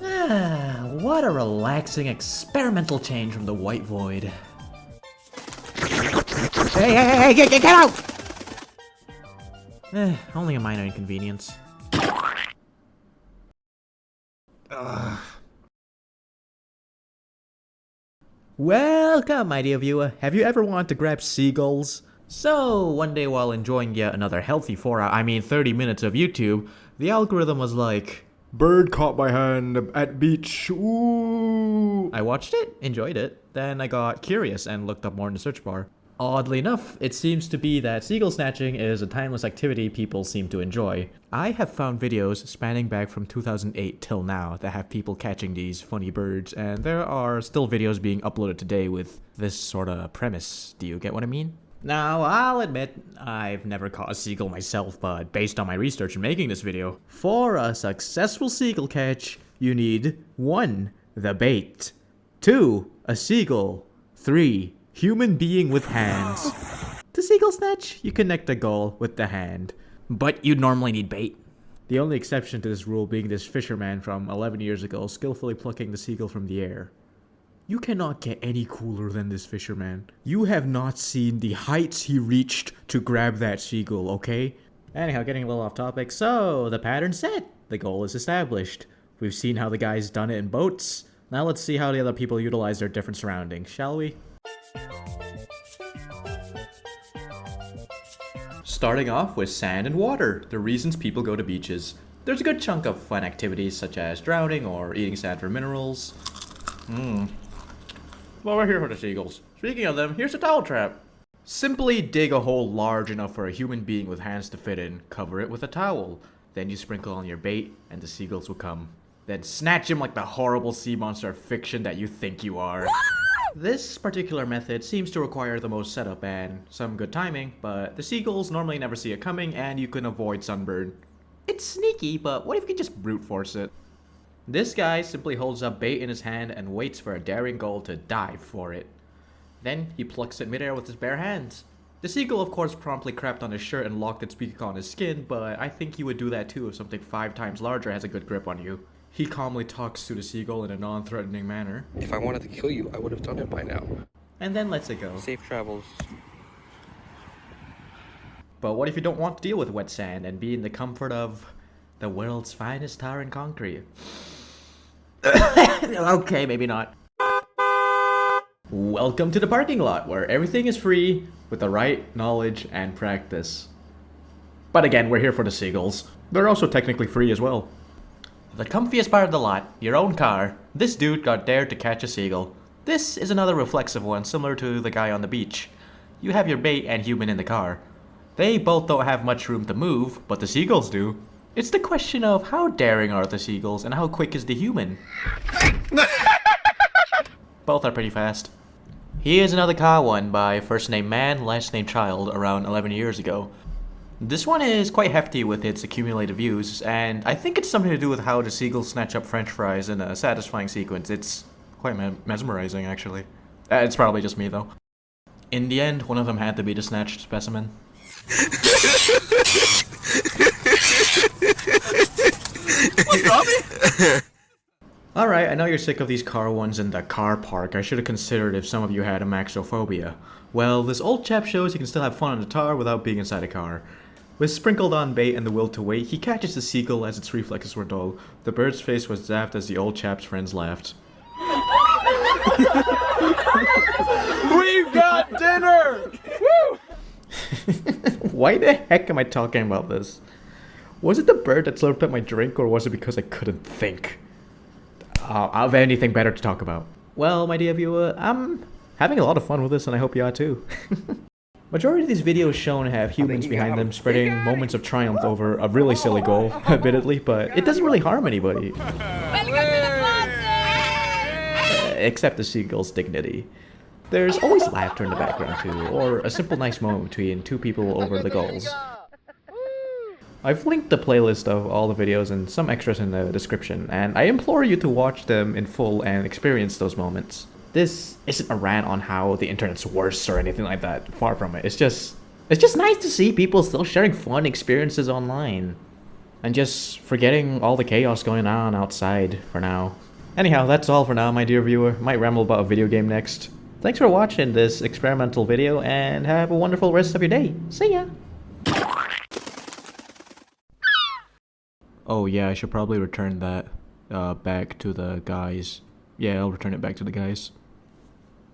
Ah, what a relaxing experimental change from the white void. Hey, get out! Only a minor inconvenience. Ugh. Welcome, my dear viewer. Have you ever wanted to grab seagulls? So, one day while enjoying yet another healthy 30 minutes of YouTube, the algorithm was like, bird caught by hand at beach, ooh. I watched it, enjoyed it, then I got curious and looked up more in the search bar. Oddly enough, it seems to be that seagull snatching is a timeless activity people seem to enjoy. I have found videos spanning back from 2008 till now that have people catching these funny birds, and there are still videos being uploaded today with this sort of premise. Do you get what I mean? Now, I'll admit, I've never caught a seagull myself, but based on my research in making this video, for a successful seagull catch, you need 1. The bait, 2. A seagull, 3. Human being with hands. To seagull snatch, you connect the goal with the hand, but you'd normally need bait. The only exception to this rule being this fisherman from 11 years ago skillfully plucking the seagull from the air. You cannot get any cooler than this fisherman. You have not seen the heights he reached to grab that seagull, okay? Anyhow, getting a little off topic, so the pattern's set. The goal is established. We've seen how the guy's done it in boats. Now let's see how the other people utilize their different surroundings, shall we? Starting off with sand and water, the reasons people go to beaches. There's a good chunk of fun activities such as drowning or eating sand for minerals. Well, we're here for the seagulls. Speaking of them, here's a towel trap. Simply dig a hole large enough for a human being with hands to fit in, cover it with a towel. Then you sprinkle on your bait and the seagulls will come. Then snatch him like the horrible sea monster fiction that you think you are. This particular method seems to require the most setup and some good timing, but the seagulls normally never see it coming and you can avoid sunburn. It's sneaky, but what if you could just brute force it? This guy simply holds up bait in his hand and waits for a daring gull to dive for it. Then he plucks it midair with his bare hands. The seagull of course promptly crapped on his shirt and locked its beak on his skin, but I think he would do that too if something 5 times larger has a good grip on you. He calmly talks to the seagull in a non-threatening manner. If I wanted to kill you, I would have done it by now. And then lets it go. Safe travels. But what if you don't want to deal with wet sand and be in the comfort of the world's finest tar and concrete? Okay, maybe not. Welcome to the parking lot, where everything is free with the right knowledge and practice. But again, we're here for the seagulls. They're also technically free as well. The comfiest part of the lot, your own car. This dude got dared to catch a seagull. This is another reflexive one, similar to the guy on the beach. You have your bait and human in the car. They both don't have much room to move, but the seagulls do. It's the question of how daring are the seagulls and how quick is the human? Both are pretty fast. Here's another car won by first name man, last name child around 11 years ago. This one is quite hefty with its accumulated views, and I think it's something to do with how the seagulls snatch up french fries in a satisfying sequence. It's quite mesmerizing, actually. It's probably just me, though. In the end, one of them had to be the snatched specimen. What's wrong? Alright, I know you're sick of these car ones in the car park. I should have considered if some of you had amaxophobia. Well, this old chap shows you can still have fun on the tar without being inside a car. With sprinkled on bait and the will to wait, he catches the seagull as its reflexes were dull. The bird's face was zapped as the old chap's friends laughed. We've got dinner! Woo! Why the heck am I talking about this? Was it the bird that slurped up my drink, or was it because I couldn't think? I have anything better to talk about. Well, my dear viewer, I'm having a lot of fun with this, and I hope you are too. Majority of these videos shown have humans behind them spreading moments of triumph over a really silly goal, admittedly, but it doesn't really harm anybody. Welcome to the plaza! Except the seagull's dignity. There's always laughter in the background too, or a simple nice moment between two people over the goals. I've linked the playlist of all the videos and some extras in the description, and I implore you to watch them in full and experience those moments. This isn't a rant on how the internet's worse or anything like that, far from it. It's just nice to see people still sharing fun experiences online. and just forgetting all the chaos going on outside for now. Anyhow, that's all for now, my dear viewer. Might ramble about a video game next. Thanks for watching this experimental video, and have a wonderful rest of your day. See ya! Oh yeah, I should probably return that back to the guys. Yeah, I'll return it back to the guys.